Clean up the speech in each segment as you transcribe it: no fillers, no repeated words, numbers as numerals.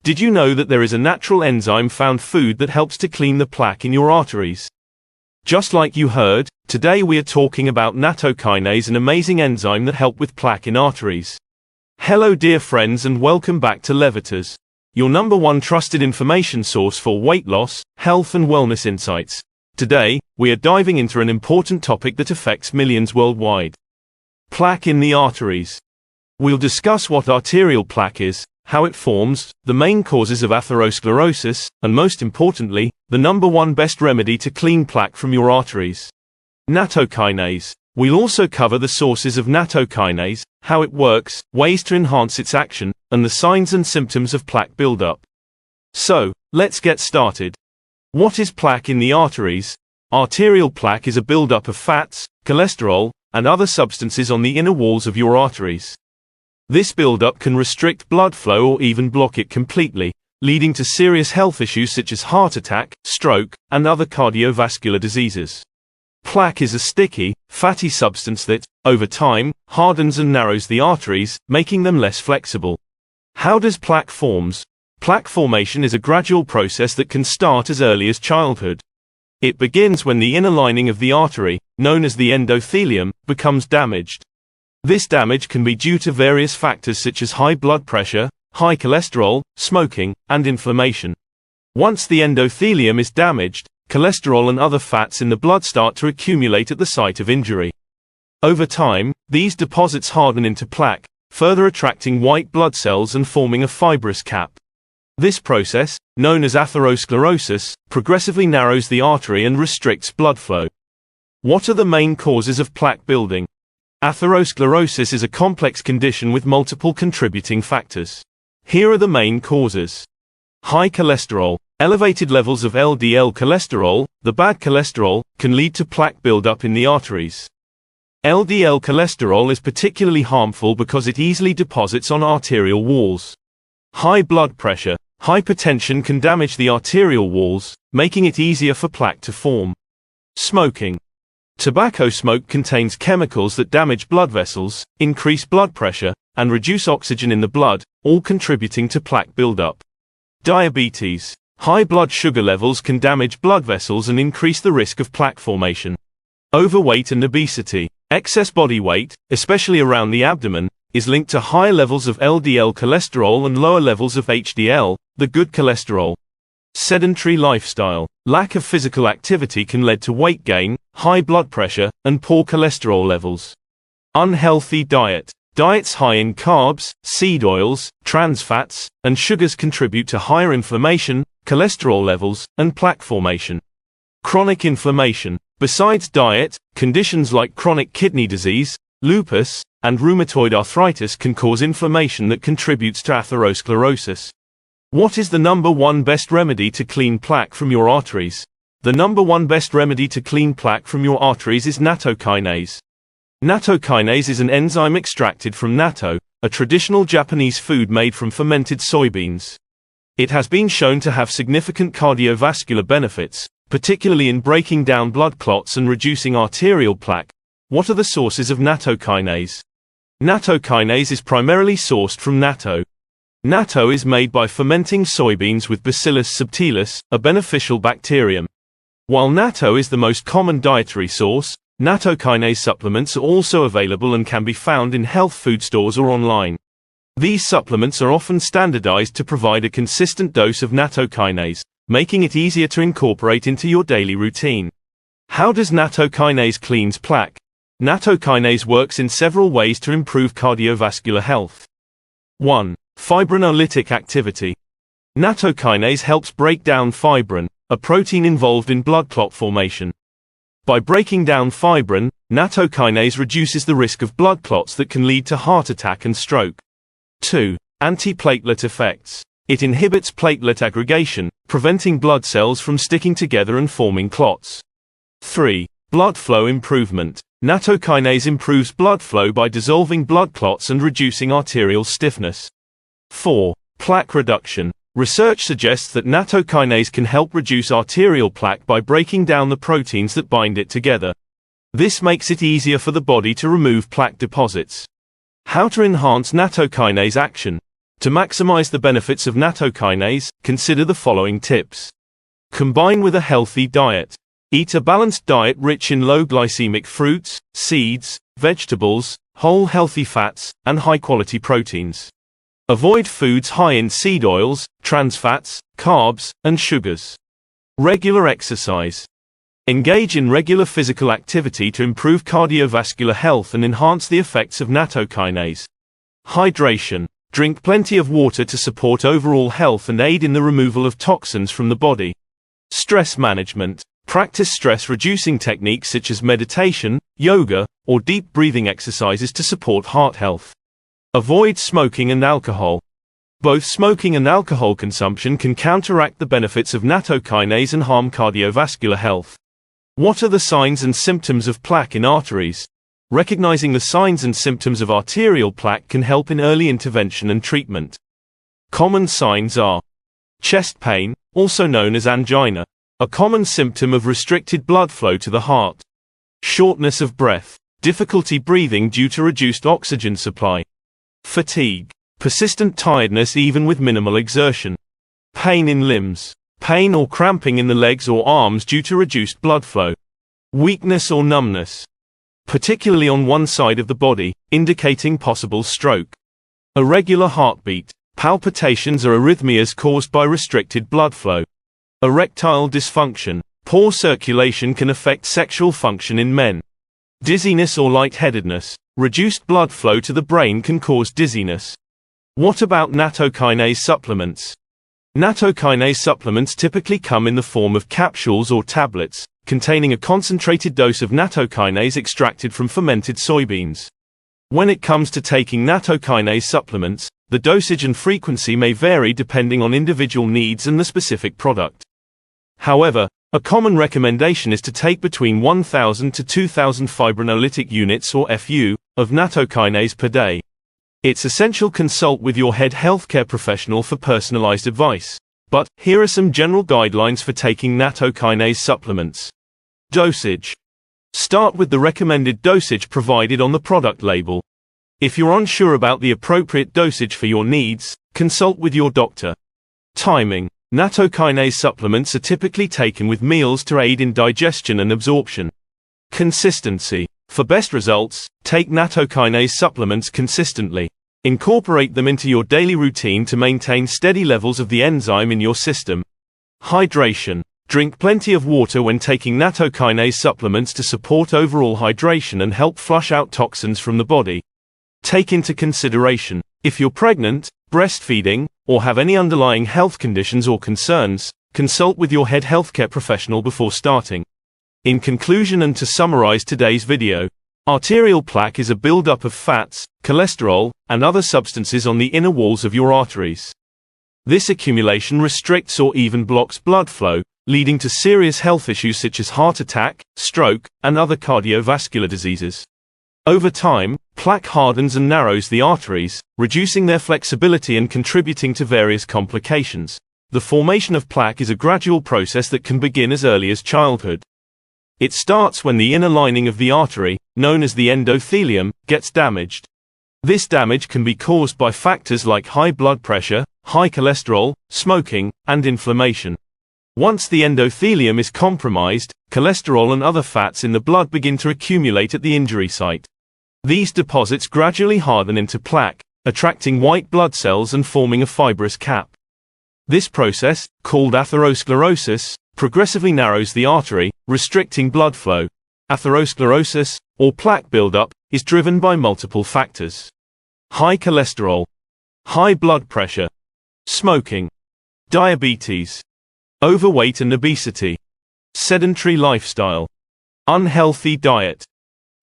Did you know that there is a natural enzyme found food that helps to clean the plaque in your arteries? Just like you heard, today we are talking about nattokinase, an amazing enzyme that helps with plaque in arteries. Hello dear friends, and welcome back to Levitas, your #1 trusted information source for weight loss, health and wellness insights. Today, we are diving into an important topic that affects millions worldwide. Plaque in the arteries. We'll discuss what arterial plaque is, how it forms, the main causes of atherosclerosis, and most importantly, the #1 best remedy to clean plaque from your arteries. Nattokinase. We'll also cover the sources of nattokinase, how it works, ways to enhance its action, and the signs and symptoms of plaque buildup. So, let's get started. What is plaque in the arteries? Arterial plaque is a buildup of fats, cholesterol, and other substances on the inner walls of your arteries. This buildup can restrict blood flow or even block it completely, leading to serious health issues such as heart attack, stroke, and other cardiovascular diseases. Plaque is a sticky, fatty substance that, over time, hardens and narrows the arteries, making them less flexible. How does plaque forms? Plaque formation is a gradual process that can start as early as childhood. It begins when the inner lining of the artery, known as the endothelium, becomes damaged. This damage can be due to various factors such as high blood pressure, high cholesterol, smoking, and inflammation. Once the endothelium is damaged, cholesterol and other fats in the blood start to accumulate at the site of injury. Over time, these deposits harden into plaque, further attracting white blood cells and forming a fibrous cap. This process, known as atherosclerosis, progressively narrows the artery and restricts blood flow. What are the main causes of plaque building? Atherosclerosis is a complex condition with multiple contributing factors. Here are the main causes. High cholesterol. Elevated levels of LDL cholesterol, the bad cholesterol, can lead to plaque buildup in the arteries. LDL cholesterol is particularly harmful because it easily deposits on arterial walls. High blood pressure. Hypertension can damage the arterial walls, making it easier for plaque to form. Smoking. Tobacco smoke contains chemicals that damage blood vessels, increase blood pressure, and reduce oxygen in the blood, all contributing to plaque buildup. Diabetes. High blood sugar levels can damage blood vessels and increase the risk of plaque formation. Overweight and obesity. Excess body weight, especially around the abdomen, is linked to higher levels of LDL cholesterol and lower levels of HDL, the good cholesterol. Sedentary lifestyle. Lack of physical activity can lead to weight gain, high blood pressure, and poor cholesterol levels. Unhealthy diet. Diets high in carbs, seed oils, trans fats, and sugars contribute to higher inflammation, cholesterol levels, and plaque formation. Chronic inflammation. Besides diet, conditions like chronic kidney disease, lupus, and rheumatoid arthritis can cause inflammation that contributes to atherosclerosis. What is the #1 best remedy to clean plaque from your arteries? The #1 best remedy to clean plaque from your arteries is nattokinase. Nattokinase is an enzyme extracted from natto, a traditional Japanese food made from fermented soybeans. It has been shown to have significant cardiovascular benefits, particularly in breaking down blood clots and reducing arterial plaque. What are the sources of nattokinase? Nattokinase is primarily sourced from natto. Natto is made by fermenting soybeans with Bacillus subtilis, a beneficial bacterium. While natto is the most common dietary source, nattokinase supplements are also available and can be found in health food stores or online. These supplements are often standardized to provide a consistent dose of nattokinase, making it easier to incorporate into your daily routine. How does nattokinase cleanse plaque? Nattokinase works in several ways to improve cardiovascular health. 1. Fibrinolytic activity. Nattokinase helps break down fibrin, a protein involved in blood clot formation. By breaking down fibrin, nattokinase reduces the risk of blood clots that can lead to heart attack and stroke. 2. Antiplatelet effects. It inhibits platelet aggregation, preventing blood cells from sticking together and forming clots. 3. Blood flow improvement. Nattokinase improves blood flow by dissolving blood clots and reducing arterial stiffness. 4. Plaque reduction. Research suggests that nattokinase can help reduce arterial plaque by breaking down the proteins that bind it together. This makes it easier for the body to remove plaque deposits. How to enhance nattokinase action. To maximize the benefits of nattokinase, consider the following tips. Combine with a healthy diet. Eat a balanced diet rich in low glycemic fruits, seeds, vegetables, whole healthy fats, and high-quality proteins. Avoid foods high in seed oils, trans fats, carbs, and sugars. Regular exercise. Engage in regular physical activity to improve cardiovascular health and enhance the effects of nattokinase. Hydration. Drink plenty of water to support overall health and aid in the removal of toxins from the body. Stress management. Practice stress-reducing techniques such as meditation, yoga, or deep breathing exercises to support heart health. Avoid smoking and alcohol. Both smoking and alcohol consumption can counteract the benefits of nattokinase and harm cardiovascular health. What are the signs and symptoms of plaque in arteries? Recognizing the signs and symptoms of arterial plaque can help in early intervention and treatment. Common signs are chest pain, also known as angina, a common symptom of restricted blood flow to the heart. Shortness of breath, difficulty breathing due to reduced oxygen supply. Fatigue, persistent tiredness even with minimal exertion. Pain in limbs, pain or cramping in the legs or arms due to reduced blood flow. Weakness or numbness, particularly on one side of the body, indicating possible stroke. Irregular heartbeat, palpitations or arrhythmias caused by restricted blood flow. Erectile dysfunction, poor circulation can affect sexual function in men. Dizziness or lightheadedness, reduced blood flow to the brain can cause dizziness. What about nattokinase supplements? Nattokinase supplements typically come in the form of capsules or tablets, containing a concentrated dose of nattokinase extracted from fermented soybeans. When it comes to taking nattokinase supplements, the dosage and frequency may vary depending on individual needs and the specific product. However, a common recommendation is to take between 1,000 to 2,000 fibrinolytic units or FU of nattokinase per day. It's essential to consult with your head healthcare professional for personalized advice. But here are some general guidelines for taking nattokinase supplements. Dosage. Start with the recommended dosage provided on the product label. If you're unsure about the appropriate dosage for your needs, consult with your doctor. Timing. Nattokinase supplements are typically taken with meals to aid in digestion and absorption. Consistency. For best results, take nattokinase supplements consistently. Incorporate them into your daily routine to maintain steady levels of the enzyme in your system. Hydration. Drink plenty of water when taking nattokinase supplements to support overall hydration and help flush out toxins from the body. Take into consideration, if you're pregnant, breastfeeding, or have any underlying health conditions or concerns, consult with your head healthcare professional before starting. In conclusion and to summarize today's video, arterial plaque is a buildup of fats, cholesterol, and other substances on the inner walls of your arteries. This accumulation restricts or even blocks blood flow, leading to serious health issues such as heart attack, stroke, and other cardiovascular diseases. Over time, plaque hardens and narrows the arteries, reducing their flexibility and contributing to various complications. The formation of plaque is a gradual process that can begin as early as childhood. It starts when the inner lining of the artery, known as the endothelium, gets damaged. This damage can be caused by factors like high blood pressure, high cholesterol, smoking, and inflammation. Once the endothelium is compromised, cholesterol and other fats in the blood begin to accumulate at the injury site. These deposits gradually harden into plaque, attracting white blood cells and forming a fibrous cap. This process, called atherosclerosis, progressively narrows the artery, restricting blood flow. Atherosclerosis, or plaque buildup, is driven by multiple factors. High cholesterol, high blood pressure, smoking, diabetes, overweight and obesity, sedentary lifestyle, unhealthy diet,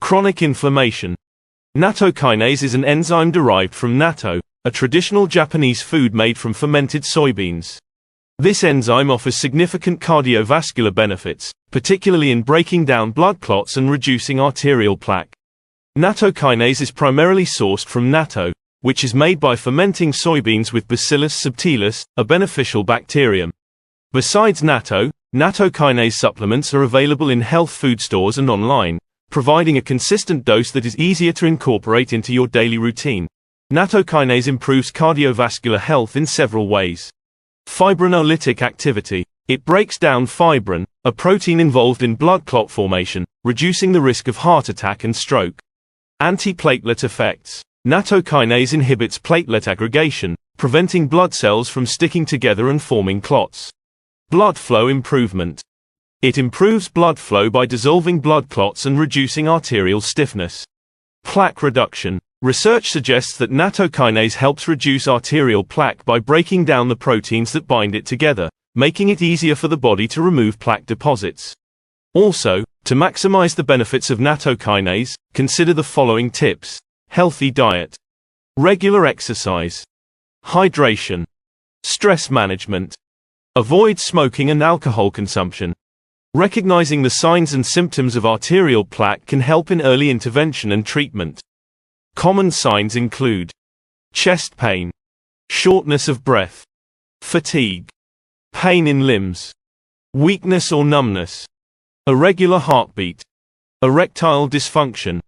chronic inflammation. Nattokinase is an enzyme derived from natto, a traditional Japanese food made from fermented soybeans. This enzyme offers significant cardiovascular benefits, particularly in breaking down blood clots and reducing arterial plaque. Nattokinase is primarily sourced from natto, which is made by fermenting soybeans with Bacillus subtilis, a beneficial bacterium. Besides natto, nattokinase supplements are available in health food stores and online, providing a consistent dose that is easier to incorporate into your daily routine. Nattokinase improves cardiovascular health in several ways. Fibrinolytic activity. It breaks down fibrin, a protein involved in blood clot formation, reducing the risk of heart attack and stroke. Antiplatelet effects. Nattokinase inhibits platelet aggregation, preventing blood cells from sticking together and forming clots. Blood flow improvement. It improves blood flow by dissolving blood clots and reducing arterial stiffness. Plaque reduction. Research suggests that nattokinase helps reduce arterial plaque by breaking down the proteins that bind it together, making it easier for the body to remove plaque deposits. Also, to maximize the benefits of nattokinase, consider the following tips. Healthy diet. Regular exercise. Hydration. Stress management. Avoid smoking and alcohol consumption. Recognizing the signs and symptoms of arterial plaque can help in early intervention and treatment. Common signs include chest pain, shortness of breath, fatigue, pain in limbs, weakness or numbness, irregular heartbeat, erectile dysfunction,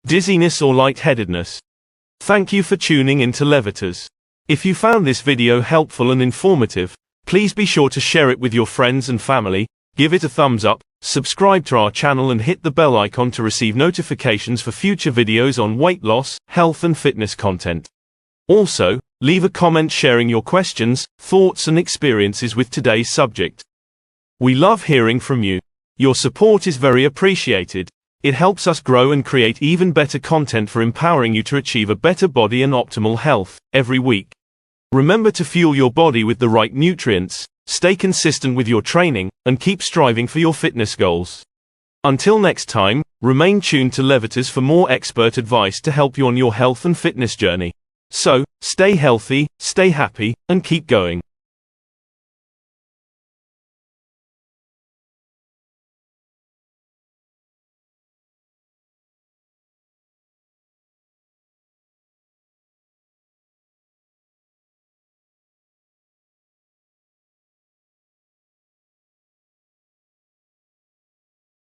dizziness or lightheadedness. Thank you for tuning in to Levitas. If you found this video helpful and informative, please be sure to share it with your friends and family, give it a thumbs up, subscribe to our channel and hit the bell icon to receive notifications for future videos on weight loss, health and fitness content. Also, leave a comment sharing your questions, thoughts and experiences with today's subject. We love hearing from you. Your support is very appreciated. It helps us grow and create even better content for empowering you to achieve a better body and optimal health every week. Remember to fuel your body with the right nutrients, stay consistent with your training, and keep striving for your fitness goals. Until next time, remain tuned to Levitas for more expert advice to help you on your health and fitness journey. So, stay healthy, stay happy, and keep going.